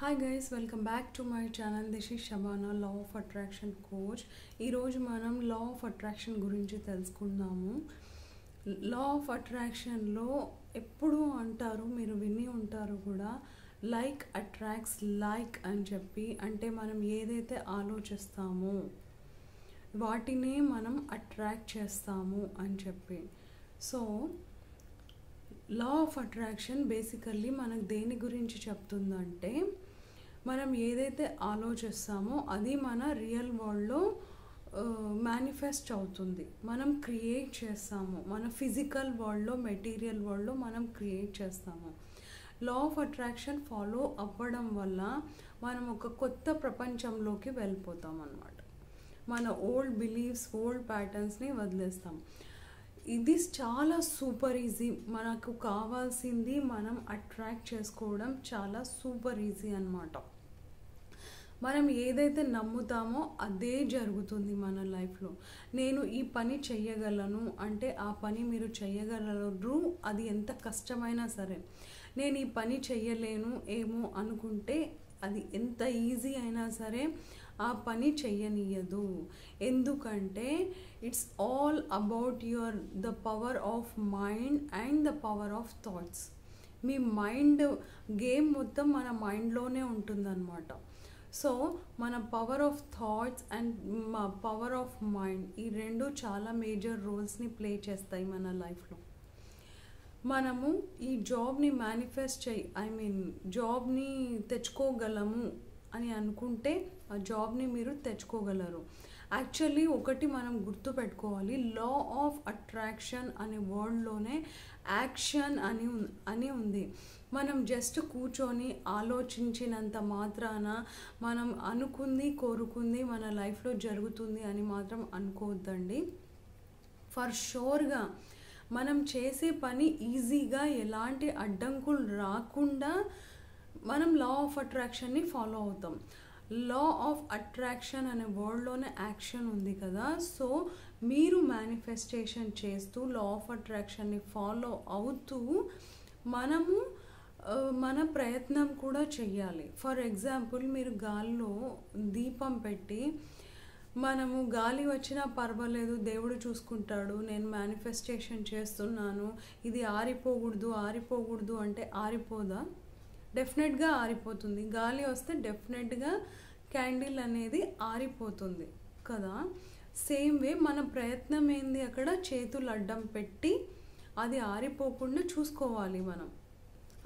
Hi guys, welcome back to my channel. This is Shabana, Law of Attraction Coach. ఈ రోజు మనం law of attraction గురించి తెలుసుకుందాము. Law of అట్రాక్షన్లో ఎప్పుడు అంటారు, మీరు విని ఉంటారు కూడా, లైక్ అట్రాక్ట్స్ లైక్ అని చెప్పి. అంటే మనం ఏదైతే ఆలోచిస్తామో వాటినే మనం అట్రాక్ట్ చేస్తాము అని చెప్పి. So law of attraction basically మనకు దేని గురించి చెప్తుందంటే, మనం ఏదైతే ఆలోచిస్తామో అది మన రియల్ వరల్డ్లో మేనిఫెస్ట్ అవుతుంది. మనం క్రియేట్ చేస్తాము, మన ఫిజికల్ వరల్డ్లో, మెటీరియల్ వరల్డ్లో మనం క్రియేట్ చేస్తాము. లా ఆఫ్ అట్రాక్షన్ ఫాలో అవ్వడం వల్ల మనం ఒక కొత్త ప్రపంచంలోకి వెళ్ళిపోతాం అన్నమాట. మన ఓల్డ్ బిలీఫ్స్, ఓల్డ్ ప్యాటర్న్స్ని వదిలేస్తాం. ఇది చాలా సూపర్ ఈజీ. మనకు కావాల్సింది మనం అట్రాక్ట్ చేసుకోవడం చాలా సూపర్ ఈజీ అన్నమాట. మనం ఏదైతే నమ్ముతామో అదే జరుగుతుంది మన లైఫ్లో. నేను ఈ పని చెయ్యగలను అంటే ఆ పని మీరు చెయ్యగలరు, అది ఎంత కష్టమైనా సరే. నేను ఈ పని చెయ్యలేను ఏమో అనుకుంటే అది ఎంత ఈజీ అయినా సరే ఆ పని చెయ్యనీయదు. ఎందుకంటే it's all about the power of mind and the power of thoughts. Me mind game మొత్తం మన మైండ్లోనే ఉంటుందన్నమాట. సో మన power of thoughts and power of mind, ఈ రెండు చాలా మేజర్ రోల్స్ని ప్లే చేస్తాయి మన లైఫ్లో. మనము ఈ జాబ్ని మేనిఫెస్ట్ జాబ్ని తెచ్చుకోగలము అని అనుకుంటే ఆ జాబ్ని మీరు తెచ్చుకోగలరు. యాక్చువల్లీ ఒకటి మనం గుర్తుపెట్టుకోవాలి, లా ఆఫ్ అట్రాక్షన్ అనే వర్డ్లోనే యాక్షన్ అని ఉంది. మనం జస్ట్ కూర్చొని ఆలోచించినంత మాత్రాన మనం అనుకుంది, కోరుకుంది మన లైఫ్లో జరుగుతుంది అని మాత్రం అనుకోవద్దండి. ఫర్ షూర్గా మనం చేసే పని ఈజీగా, ఎలాంటి అడ్డంకులు రాకుండా మనం లా ఆఫ్ అట్రాక్షన్ని ఫాలో అవుతాం. లా ఆఫ్ అట్రాక్షన్ అనే వర్డ్లోనే యాక్షన్ ఉంది కదా. సో మీరు మేనిఫెస్టేషన్ చేస్తూ లా ఆఫ్ అట్రాక్షన్ని ఫాలో అవుతూ మనము మన ప్రయత్నం కూడా చెయ్యాలి. ఫర్ ఎగ్జాంపుల్, మీరు గాలిలో దీపం పెట్టి మనము గాలి వచ్చినా పర్వాలేదు, దేవుడు చూసుకుంటాడు, నేను మేనిఫెస్టేషన్ చేస్తున్నాను, ఇది ఆరిపోకూడదు అంటే ఆరిపోదా? డెఫినెట్గా ఆరిపోతుంది. గాలి వస్తే డెఫినెట్గా క్యాండిల్ అనేది ఆరిపోతుంది కదా. సేమ్ వే మన ప్రయత్నం ఏంది, అక్కడ చేతులు అడ్డం పెట్టి అది ఆరిపోకుండా చూసుకోవాలి మనం,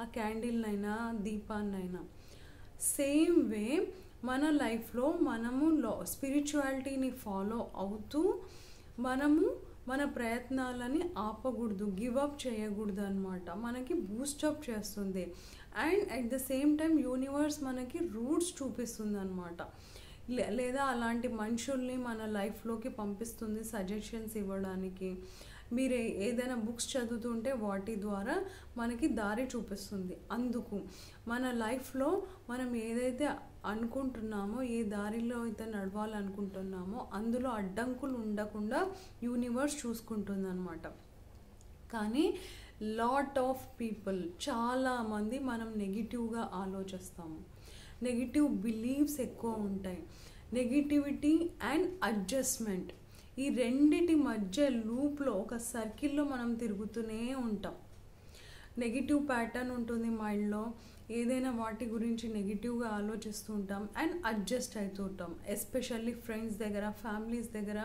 ఆ క్యాండిల్నైనా దీపాన్నైనా. సేమ్ వే మన లైఫ్లో మనము స్పిరిచువాలిటీని ఫాలో అవుతూ మనము మన ప్రయత్నాలని ఆపకూడదు, గివప్ చేయకూడదు అనమాట. మనకి బూస్టప్ చేస్తుంది. And at the same time universe మనకి రూట్స్ చూపిస్తుంది అనమాట. లేదా అలాంటి మనుషుల్ని మన లైఫ్లోకి పంపిస్తుంది సజెషన్స్ ఇవ్వడానికి. మీరు ఏదైనా బుక్స్ చదువుతుంటే వాటి ద్వారా మనకి దారి చూపిస్తుంది. అందుకు మన లైఫ్లో మనం ఏదైతే అనుకుంటున్నామో, ఏ దారిలో అయితే నడవాలనుకుంటున్నామో అందులో అడ్డంకులు ఉండకుండా యూనివర్స్ చూసుకుంటుంది అనమాట. కానీ లాట్ ఆఫ్ పీపుల్, చాలామంది మనం నెగిటివ్గా ఆలోచిస్తాము. నెగిటివ్ బిలీవ్స్ ఎక్కువ ఉంటాయి. నెగిటివిటీ అండ్ అడ్జస్ట్మెంట్, ఈ రెండిటి మధ్య లూప్లో, ఒక సర్కిల్లో మనం తిరుగుతూనే ఉంటాం. నెగిటివ్ ప్యాటర్న్ ఉంటుంది మైండ్లో, ఏదైనా వాటి గురించి నెగిటివ్గా ఆలోచిస్తూ ఉంటాం అండ్ అడ్జస్ట్ అవుతూ ఉంటాం. ఎస్పెషల్లీ ఫ్రెండ్స్ దగ్గర, ఫ్యామిలీస్ దగ్గర.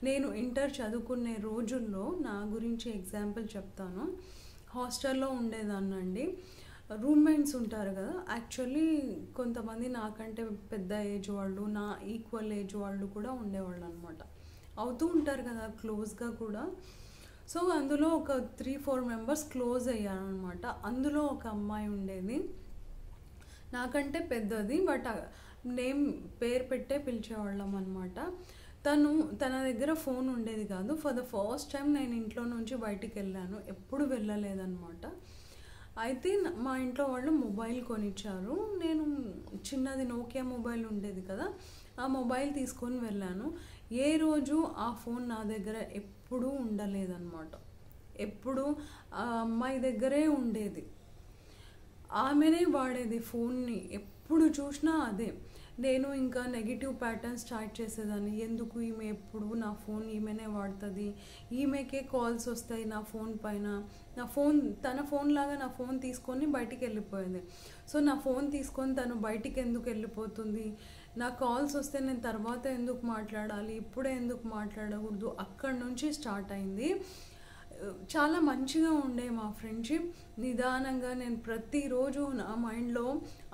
నేను ఇంటర్ చదువుకునే రోజుల్లో నా గురించి ఎగ్జాంపుల్ చెప్తాను. హాస్టల్లో ఉండేదాన్నండి. రూమ్మేట్స్ ఉంటారు కదా, యాక్చువల్లీ కొంతమంది నాకంటే పెద్ద ఏజ్ వాళ్ళు, నా ఈక్వల్ ఏజ్ వాళ్ళు కూడా ఉండేవాళ్ళు అనమాట. అవుతూ ఉంటారు కదా క్లోజ్గా కూడా. సో అందులో ఒక 3-4 మెంబర్స్ క్లోజ్ అయ్యారు అనమాట. అందులో ఒక అమ్మాయి ఉండేది, నాకంటే పెద్దది, బట్ పేరు పెట్టే పిలిచేవాళ్ళం అనమాట. తన దగ్గర ఫోన్ ఉండేది కాదు. ఫర్ ద ఫస్ట్ టైం నేను ఇంట్లో నుంచి బయటికి వెళ్ళాను, ఎప్పుడు వెళ్ళలేదన్నమాట. అయితే మా ఇంట్లో వాళ్ళు మొబైల్ కొనిచ్చారు. నేను చిన్నది నోకియా మొబైల్ ఉండేది కదా, ఆ మొబైల్ తీసుకొని వెళ్ళాను. ఏ రోజు ఆ ఫోన్ నా దగ్గర ఎప్పుడూ ఉండలేదన్నమాట. ఎప్పుడు ఆ అమ్మాయి దగ్గరే ఉండేది. ఆమెనే వాడేది ఫోన్ని, ఎప్పుడు చూసినా అదే. నేను ఇంకా నెగిటివ్ ప్యాటర్న్ స్టార్ట్ చేసేదాన్ని. ఎందుకు ఈమె ఎప్పుడు నా ఫోన్ ఈమెనే వాడుతుంది, ఈమెకే కాల్స్ వస్తాయి నా ఫోన్ పైన, నా ఫోన్ తన ఫోన్ లాగా నా ఫోన్ తీసుకొని బయటికి వెళ్ళిపోయింది. సో నా ఫోన్ తీసుకొని తను బయటికి ఎందుకు వెళ్ళిపోతుంది, నా కాల్స్ వస్తే నేను తర్వాత ఎందుకు మాట్లాడాలి, ఇప్పుడే ఎందుకు మాట్లాడకూడదు, అక్కడి నుంచి స్టార్ట్ అయింది. చాలా మంచిగా ఉండే మా ఫ్రెండ్షిప్. నిదానంగా నేను ప్రతిరోజు నా మైండ్లో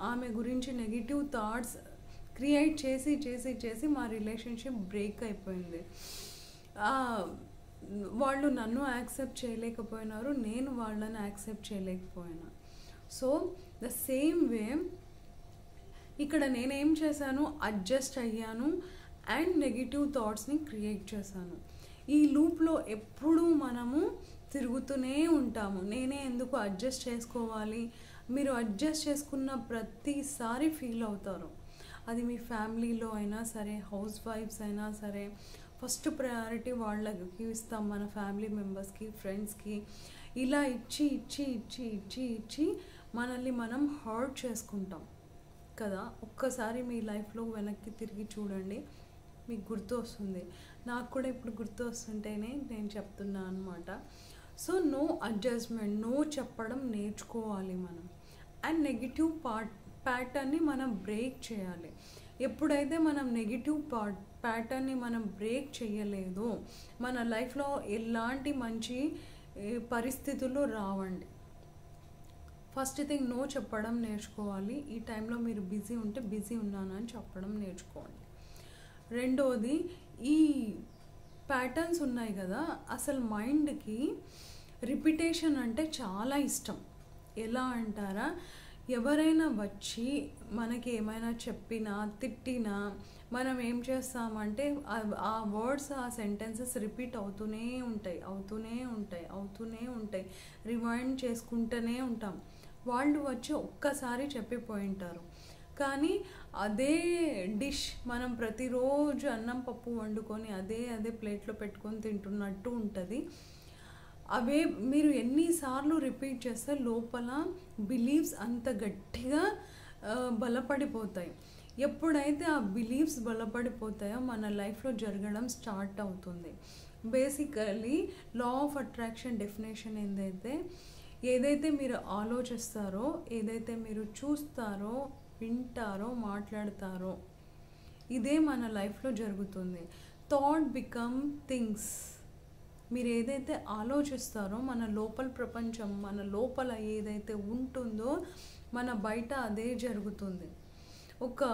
ఆమె గురించి నెగిటివ్ థాట్స్ క్రియేట్ చేసి చేసి చేసి మా రిలేషన్షిప్ బ్రేక్ అయిపోయింది. వాళ్ళు నన్ను యాక్సెప్ట్ చేయలేకపోయినారు, నేను వాళ్ళని యాక్సెప్ట్ చేయలేకపోయినా. సో ద సేమ్ వే ఇక్కడ నేనేం చేశాను, అడ్జస్ట్ అయ్యాను అండ్ నెగిటివ్ థాట్స్ని క్రియేట్ చేశాను. ఈ లూప్లో ఎప్పుడూ మనము తిరుగుతూనే ఉంటాము. నేనే ఎందుకు అడ్జస్ట్ చేసుకోవాలి, మీరు అడ్జస్ట్ చేసుకున్న ప్రతిసారి ఫీల్ అవుతారు. అది మీ ఫ్యామిలీలో అయినా సరే, హౌస్ వైఫ్స్ అయినా సరే, ఫస్ట్ ప్రయారిటీ వాళ్ళకి ఇస్తాం, మన ఫ్యామిలీ మెంబర్స్కి, ఫ్రెండ్స్కి. ఇలా ఇచ్చి ఇచ్చి ఇచ్చి ఇచ్చి ఇచ్చి మనల్ని మనం హర్ట్ చేసుకుంటాం కదా. ఒక్కసారి మీ లైఫ్లో వెనక్కి తిరిగి చూడండి, మీకు గుర్తు వస్తుంది. నాకు కూడా ఇప్పుడు గుర్తు వస్తుంటేనే నేను చెప్తున్నా అనమాట. సో నో అడ్జస్ట్మెంట్, నో చెప్పడం నేర్చుకోవాలి మనం. అండ్ నెగిటివ్ ప్యాటర్న్ని మనం బ్రేక్ చేయాలి. ఎప్పుడైతే మనం నెగిటివ్ ప్యాటర్న్ని మనం బ్రేక్ చేయలేదో మన లైఫ్లో ఎలాంటి మంచి పరిస్థితులు రావండి. ఫస్ట్ థింగ్, నో చెప్పడం నేర్చుకోవాలి. ఈ టైంలో మీరు బిజీ ఉంటే బిజీ ఉన్నాను అని చెప్పడం నేర్చుకోండి. రెండోది, ఈ ప్యాటర్న్స్ ఉన్నాయి కదా, అసలు మైండ్కి రిపిటేషన్ అంటే చాలా ఇష్టం. ఎలా అంటారా, ఎవరైనా వచ్చి మనకి ఏమైనా చెప్పినా తిట్టినా మనం ఏం చేస్తామంటే ఆ వర్డ్స్, ఆ సెంటెన్సెస్ రిపీట్ అవుతూనే ఉంటాయి, అవుతూనే ఉంటాయి, అవుతూనే ఉంటాయి, రిమైండ్ చేసుకుంటూనే ఉంటాం. వాళ్ళు వచ్చి ఒక్కసారి చెప్పిపోయి ఉంటారు, కానీ అదే డిష్ మనం ప్రతిరోజు అన్నం పప్పు వండుకొని అదే ప్లేట్లో పెట్టుకొని తింటున్నట్టు ఉంటుంది. అవే మీరు ఎన్నిసార్లు రిపీట్ చేస్తే లోపల బిలీవ్స్ అంత గట్టిగా బలపడిపోతాయి. ఎప్పుడైతే ఆ బిలీవ్స్ బలపడిపోతాయో మన లైఫ్లో జరగడం స్టార్ట్ అవుతుంది. Basically law of attraction definition ఏదైతే మీరు ఆలోచిస్తారో, ఏదైతే మీరు చూస్తారో, వింటారో, మాట్లాడతారో, ఇదే మన లైఫ్లో జరుగుతుంది. Thought become things. మీరు ఏదైతే ఆలోచిస్తారో మన లోపల ప్రపంచం, మన లోపల ఏదైతే ఉంటుందో మన బయట అదే జరుగుతుంది. ఒక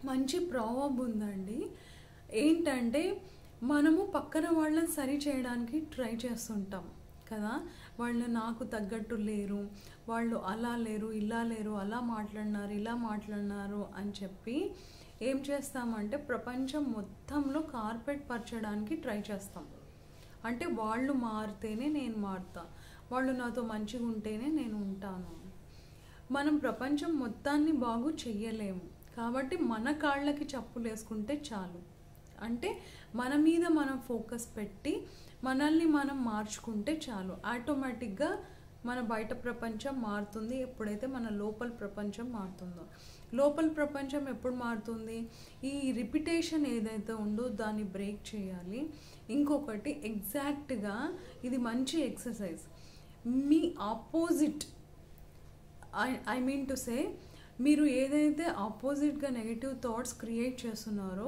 మంచి ప్రావర్బ్ ఉందండి, ఏంటంటే మనము పక్కన వాళ్ళని సరి చేయడానికి ట్రై చేస్తుంటాం కదా. వాళ్ళు నాకు తగ్గట్టు లేరు, వాళ్ళు అలా లేరు, ఇలా లేరు, అలా మాట్లాడినారు, ఇలా మాట్లాడినారు అని చెప్పి ఏం చేస్తామంటే ప్రపంచం మొత్తంలో కార్పెట్ పరచడానికి ట్రై చేస్తాం. అంటే వాళ్ళు మారితేనే నేను మారుతా, వాళ్ళు నాతో మంచిగా ఉంటేనే నేను ఉంటాను. మనం ప్రపంచం మొత్తాన్ని బాగు చెయ్యలేము, కాబట్టి మన కాళ్ళకి చప్పులు వేసుకుంటే చాలు. అంటే మన మీద మనం ఫోకస్ పెట్టి మనల్ని మనం మార్చుకుంటే చాలు. ఆటోమేటిక్గా మన బయట ప్రపంచం మారుతుంది ఎప్పుడైతే మన లోపల ప్రపంచం మారుతుందో. లోపల ప్రపంచం ఎప్పుడు మారుతుంది, ఈ రిపిటేషన్ ఏదైతే ఉందో దాన్ని బ్రేక్ చేయాలి. ఇంకొకటి, ఎగ్జాక్ట్గా ఇది మంచి exercise, me opposite, I mean to say, మీరు ఏదైతే ఆపోజిట్గా నెగిటివ్ థాట్స్ క్రియేట్ చేస్తున్నారో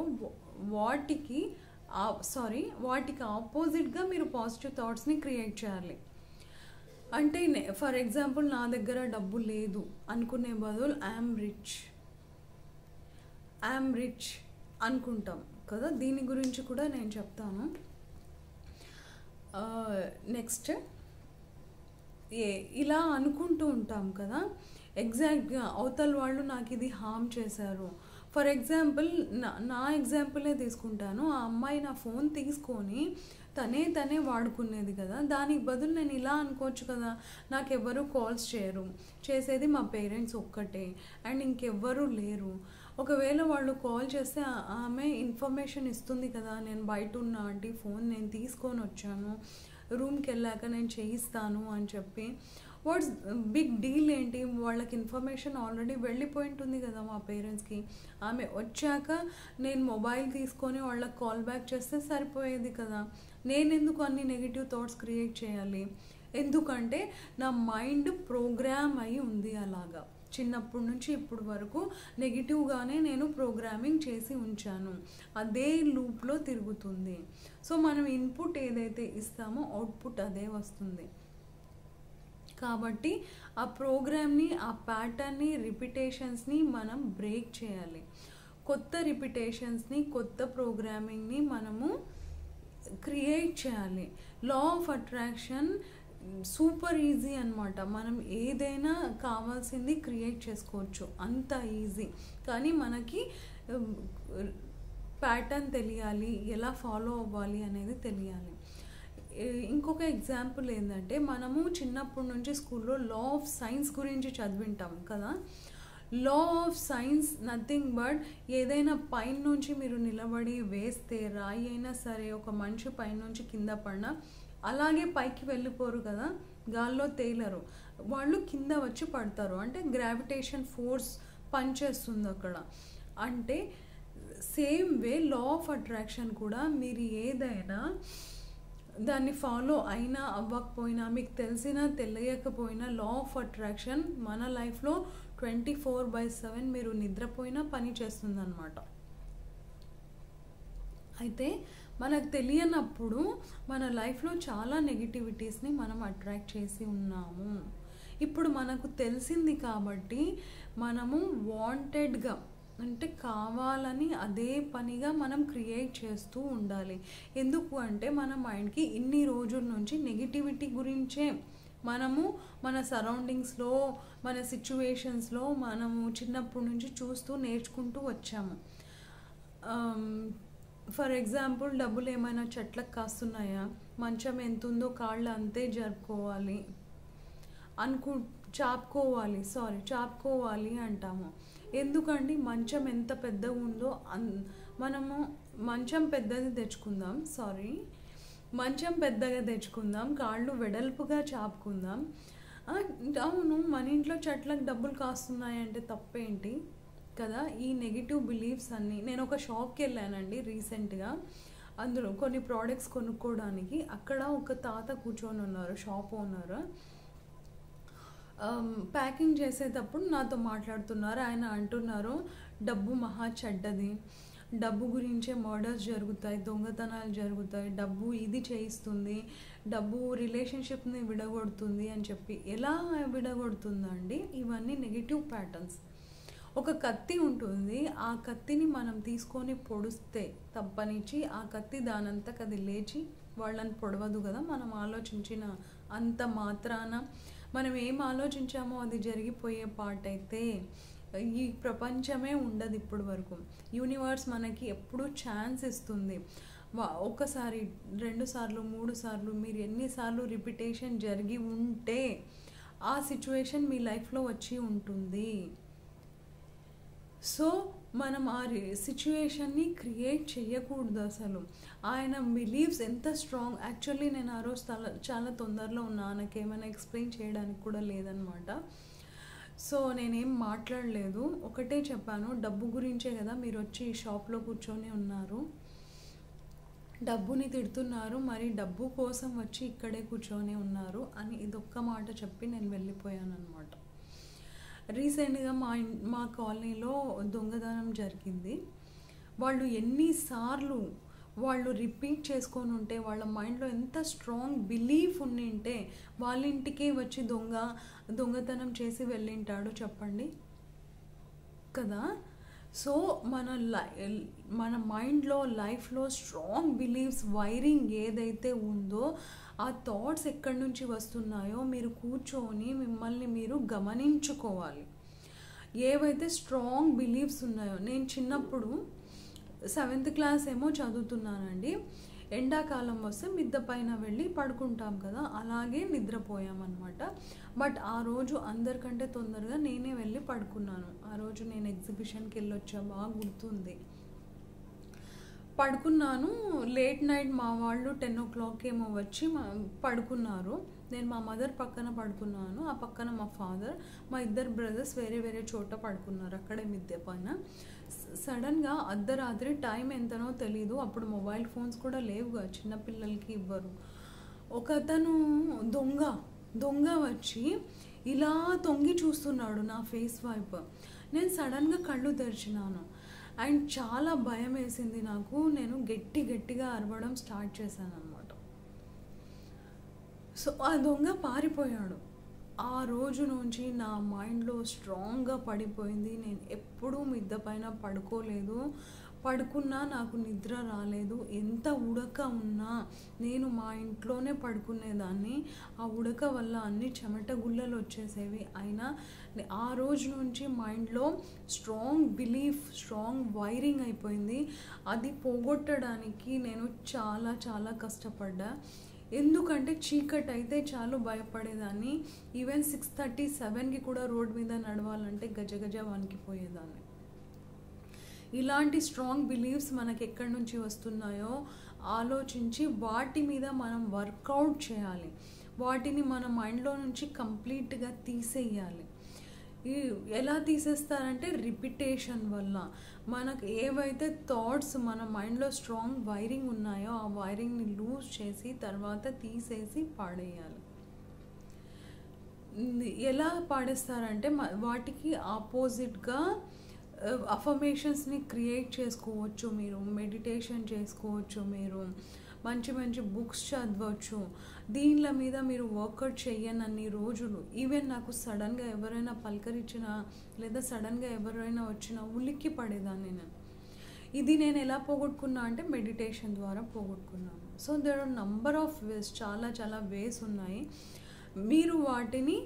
వాటికి ఆపోజిట్గా మీరు పాజిటివ్ థాట్స్ని క్రియేట్ చేయాలి. అంటే ఫర్ ఎగ్జాంపుల్, నా దగ్గర డబ్బు లేదు అనుకునే బదులు ఐఎమ్ రిచ్ అనుకుంటాం కదా. దీని గురించి కూడా నేను చెప్తాను. నెక్స్ట్, ఇలా అనుకుంటూ ఉంటాం కదా, ఎగ్జాక్ట్గా అవతల వాళ్ళు నాకు ఇది హామ్ చేశారు. ఫర్ ఎగ్జాంపుల్, నా ఎగ్జాంపులే తీసుకుంటాను. ఆ అమ్మాయి నా ఫోన్ తీసుకొని తనే వాడుకునేది కదా, దానికి బదులు నేను ఇలా అనుకోవచ్చు కదా, నాకు ఎవ్వరూ కాల్స్ చేయరు, చేసేది మా పేరెంట్స్ ఒక్కటే అండ్ ఇంకెవ్వరూ లేరు. ఒకవేళ వాళ్ళు కాల్ చేస్తే ఆమె ఇన్ఫర్మేషన్ ఇస్తుంది కదా, నేను బయట ఉన్న ఆంటీ ఫోన్ నేను తీసుకొని వచ్చాను, రూమ్కి వెళ్ళాక నేను చేయిస్తాను అని చెప్పి వాట్స్ బిగ్ డీల్ ఏంటి, వాళ్ళకి ఇన్ఫర్మేషన్ ఆల్రెడీ వెళ్ళిపోయి ఉంటుంది కదా మా పేరెంట్స్కి. ఆమె వచ్చాక నేను మొబైల్ తీసుకొని వాళ్ళకి కాల్ బ్యాక్ చేస్తే సరిపోయేది కదా. నేను ఎందుకు అన్ని నెగిటివ్ థాట్స్ క్రియేట్ చేయాలి? ఎందుకంటే నా మైండ్ ప్రోగ్రామ్ అయి ఉంది అలాగా. చిన్నప్పటి నుంచి ఇప్పుడు వరకు నెగిటివ్గానే నేను ప్రోగ్రామింగ్ చేసి ఉంచాను. అదే లూప్లో తిరుగుతుంది. సో మనం ఇన్పుట్ ఏదైతే ఇస్తామో అవుట్పుట్ అదే వస్తుంది. కాబట్టి ఆ ప్రోగ్రామ్ని, ఆ ప్యాటర్న్ని, రిపిటేషన్స్ని మనం బ్రేక్ చేయాలి. కొత్త రిపిటేషన్స్ని, కొత్త ప్రోగ్రామింగ్ని మనము క్రియేట్ చేయాలి. Law of attraction super easy అన్నమాట. మనం ఏదైనా కావాల్సింది క్రియేట్ చేసుకోవచ్చు, అంత ఈజీ. కానీ మనకి ప్యాటర్న్ తెలియాలి, ఎలా ఫాలో అవ్వాలి అనేది తెలియాలి. ఇంకొక ఎగ్జాంపుల్ ఏంటంటే, మనము చిన్నప్పటి నుంచి స్కూల్లో లా ఆఫ్ సైన్స్ గురించి చదివింటాం కదా. Law of science nothing but ఏదైనా పైన నుంచి మీరు నిలబడి వేస్తే, రాయి అయినా సరే, ఒక మనిషి పైన నుంచి కింద పడినా అలాగే పైకి వెళ్ళిపోరు కదా, గాల్లో తేలరు, వాళ్ళు కింద వచ్చి పడతారు. అంటే గ్రావిటేషన్ ఫోర్స్ పనిచేస్తుంది అక్కడ. అంటే same way law of attraction కూడా మీరు ఏదైనా దాన్ని ఫాలో అయినా అవ్వకపోయినా, మీకు తెలిసినా తెలియకపోయినా, లా ఆఫ్ అట్రాక్షన్ మన లైఫ్లో 24/7 మీరు నిద్రపోయినా పని చేస్తుంది అన్నమాట. అయితే మనకు తెలియనప్పుడు మన లైఫ్లో చాలా నెగిటివిటీస్ని మనం అట్రాక్ట్ చేసి ఉన్నాము. ఇప్పుడు మనకు తెలిసింది కాబట్టి మనము వాంటెడ్గా, అంటే కావాలని అదే పనిగా మనం క్రియేట్ చేస్తూ ఉండాలి. ఎందుకు అంటే మన మైండ్కి ఇన్ని రోజుల నుంచి నెగిటివిటీ గురించే మనము మన సరౌండింగ్స్లో, మన సిచ్యువేషన్స్లో మనము చిన్నప్పటి నుంచి చూస్తూ నేర్చుకుంటూ వచ్చాము. ఫర్ ఎగ్జాంపుల్, డబ్బులు ఏమైనా చెట్లకు కాస్తున్నాయా, మంచం ఎంత ఉందో కాళ్ళు అంతే జరుపుకోవాలి చాపుకోవాలి అంటాము. ఎందుకండి? మంచం ఎంత పెద్దగా ఉందో మనము మంచం పెద్దగా తెచ్చుకుందాం, కాళ్ళు వెడల్పుగా చాపుకుందాం. అవును, మన ఇంట్లో చెట్లకు డబ్బులు కాస్తున్నాయంటే తప్పేంటి కదా. ఈ నెగిటివ్ బిలీఫ్స్ అన్నీ, నేను ఒక షాప్కి వెళ్ళానండి రీసెంట్గా. అందులో కొన్ని ప్రోడక్ట్స్ కొనుక్కోవడానికి. అక్కడ ఒక తాత కూర్చొని ఉన్నారు, షాప్ ఓనర్. ప్యాకింగ్ చేసేటప్పుడు నాతో మాట్లాడుతున్నారు. ఆయన అంటున్నారు, డబ్బు మహా చెడ్డది, డబ్బు గురించే మర్డర్స్ జరుగుతాయి, దొంగతనాలు జరుగుతాయి, డబ్బు ఇది చేయిస్తుంది, డబ్బు రిలేషన్షిప్ని విడగొడుతుంది అని చెప్పి. ఎలా విడగొడుతుందండి? ఇవన్నీ నెగిటివ్ ప్యాటర్న్స్. ఒక కత్తి ఉంటుంది, ఆ కత్తిని మనం తీసుకొని పొడిస్తే తప్పనిచ్చి ఆ కత్తి దానంతకు అది లేచి వాళ్ళని పొడవదు కదా. మనం ఆలోచించిన అంత మాత్రాన, మనం ఏం ఆలోచించామో అది జరిగిపోయే పార్ట్ అయితే ఈ ప్రపంచమే ఉండదు ఇప్పటి వరకు. యూనివర్స్ మనకి ఎప్పుడూ ఛాన్స్ ఇస్తుంది. ఒకసారి, 2 సార్లు, 3 సార్లు, మీరు ఎన్నిసార్లు రిపిటేషన్ జరిగి ఉంటే ఆ సిచ్యువేషన్ మీ లైఫ్లో వచ్చి ఉంటుంది. సో మనం ఆ సిచ్యువేషన్ని క్రియేట్ చేయకూడదు అసలు. ఆయన బిలీవ్స్ ఎంత స్ట్రాంగ్. యాక్చువల్లీ నేను ఆ రోజు చాలా తొందరలో ఉన్నా, నాకేమైనా ఎక్స్ప్లెయిన్ చేయడానికి కూడా లేదనమాట. సో నేనేం మాట్లాడలేదు, ఒకటే చెప్పాను, డబ్బు గురించే కదా మీరు వచ్చి ఈ షాప్లో కూర్చొని ఉన్నారు, డబ్బుని తిడుతున్నారు, మరి డబ్బు కోసం వచ్చి ఇక్కడే కూర్చొని ఉన్నారు అని ఇదొక్క మాట చెప్పి నేను వెళ్ళిపోయాను అనమాట. రీసెంట్గా మా కాలనీలో దొంగతనం జరిగింది. వాళ్ళు ఎన్నిసార్లు వాళ్ళు రిపీట్ చేసుకొని ఉంటే, వాళ్ళ మైండ్లో ఎంత స్ట్రాంగ్ బిలీఫ్ ఉండింటే వాళ్ళ ఇంటికే వచ్చి దొంగతనం చేసి వెళ్ళింటాడు చెప్పండి కదా. సో మన మైండ్లో, లైఫ్లో స్ట్రాంగ్ బిలీఫ్స్ వైరింగ్ ఏదైతే ఉందో, ఆ థాట్స్ ఎక్కడి నుంచి వస్తున్నాయో మీరు కూర్చొని మిమ్మల్ని మీరు గమనించుకోవాలి. ఏవైతే స్ట్రాంగ్ బిలీఫ్స్ ఉన్నాయో, నేను చిన్నప్పుడు 7th క్లాస్ ఏమో చదువుతున్నానండి. ఎండాకాలం వస్తే మిద్దె పైన వెళ్ళి పడుకుంటాం కదా, అలాగే నిద్రపోయామన్నమాట. బట్ ఆ రోజు అందరికంటే తొందరగా నేనే వెళ్ళి పడుకున్నాను. ఆ రోజు నేను ఎగ్జిబిషన్కి వెళ్ళొచ్చా, బాగా గుర్తుంది. పడుకున్నాను. లేట్ నైట్ మా వాళ్ళు 10 o'clock ఏమో వచ్చి పడుకున్నారు. నేను మా మదర్ పక్కన పడుకున్నాను, ఆ పక్కన మా ఫాదర్, మా ఇద్దరు బ్రదర్స్ వేరే వేరే చోట పడుకున్నారు అక్కడే మిద్దె పైన. సడన్గా అర్ధరాత్రి, టైం ఎంతనో తెలీదు, అప్పుడు మొబైల్ ఫోన్స్ కూడా లేవుగా, చిన్నపిల్లలకి ఇవ్వరు. ఒకతను దొంగ వచ్చి ఇలా తొంగి చూస్తున్నాడు నా ఫేస్ వైపు. నేను సడన్గా కళ్ళు తెరిచినాను అండ్ చాలా భయం వేసింది నాకు. నేను గట్టిగా అరవడం స్టార్ట్ చేశాను అనమాట. సో ఆ దొంగ పారిపోయాడు. ఆ రోజు నుంచి నా మైండ్లో స్ట్రాంగ్గా పడిపోయింది, నేను ఎప్పుడూ మిద్దె పైన పడుకోలేదు, పడుకున్నా నాకు నిద్ర రాలేదు. ఎంత ఉడక ఉన్నా నేను మా ఇంట్లోనే పడుకునేదాన్ని. ఆ ఉడక వల్ల అన్ని చెమట గుల్లలు వచ్చేసేవి. అయినా ఆ రోజు నుంచి మైండ్లో స్ట్రాంగ్ బిలీఫ్, స్ట్రాంగ్ వైరింగ్ అయిపోయింది. అది పోగొట్టడానికి నేను చాలా చాలా కష్టపడ్డా. ఎందుకంటే చీకటి అయితే చాలు భయపడేదాన్ని. ఈవెన్ 6:30, 7కి కూడా రోడ్ మీద నడవాలంటే గజగజ వణికిపోయేదాన్ని. ఇలాంటి స్ట్రాంగ్ బిలీఫ్స్ మనకి ఎక్కడి నుంచి వస్తున్నాయో ఆలోచించి వాటి మీద మనం వర్కౌట్ చేయాలి. వాటిని మన మైండ్లో నుంచి కంప్లీట్గా తీసేయాలి. ఎలా తీసేస్తారంటే రిపిటేషన్ వల్ల. మనకు ఏవైతే థాట్స్ మన మైండ్లో స్ట్రాంగ్ వైరింగ్ ఉన్నాయో ఆ వైరింగ్ని లూజ్ చేసి తర్వాత తీసేసి పాడేయాలి. ఎలా పాడేస్తారంటే వాటికి ఆపోజిట్గా అఫర్మేషన్స్ని క్రియేట్ చేసుకోవచ్చు, మీరు మెడిటేషన్ చేసుకోవచ్చు, మీరు మంచి మంచి బుక్స్ చదవచ్చు. దీనిల మీద మీరు వర్కౌట్ చేయనన్ని రోజులు, ఈవెన్ నాకు సడన్గా ఎవరైనా పలకరించినా లేదా సడన్గా ఎవరైనా వచ్చినా ఉలిక్కి పడేదాన్ని నేను. ఇది నేను ఎలా పోగొట్టుకున్నా అంటే మెడిటేషన్ ద్వారా పోగొట్టుకున్నాను. So there are number of ways, చాలా చాలా వేస్ ఉన్నాయి, మీరు వాటిని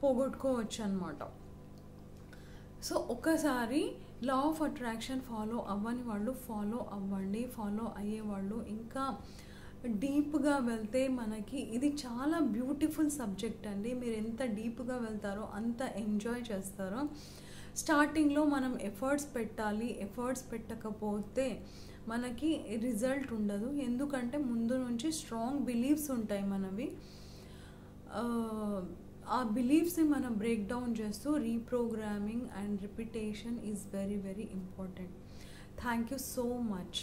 పోగొట్టుకోవచ్చు అన్నమాట. సో ఒకసారి లా ఆఫ్ అట్రాక్షన్ ఫాలో అవ్వని వాళ్ళు ఫాలో అవ్వండి. ఫాలో అయ్యేవాళ్ళు ఇంకా డీప్గా వెళ్తే మనకి ఇది చాలా బ్యూటిఫుల్ సబ్జెక్ట్ అండి. మీరు ఎంత డీప్గా వెళ్తారో అంత ఎంజాయ్ చేస్తారో. స్టార్టింగ్లో మనం ఎఫర్ట్స్ పెట్టాలి. ఎఫర్ట్స్ పెట్టకపోతే మనకి రిజల్ట్ ఉండదు. ఎందుకంటే ముందు నుంచి స్ట్రాంగ్ బిలీఫ్స్ ఉంటాయి మనవి. ఆ బిలీఫ్స్ని మనం బ్రేక్ డౌన్ చేస్తూ reprogramming and repetition is very very important. Thank you so much.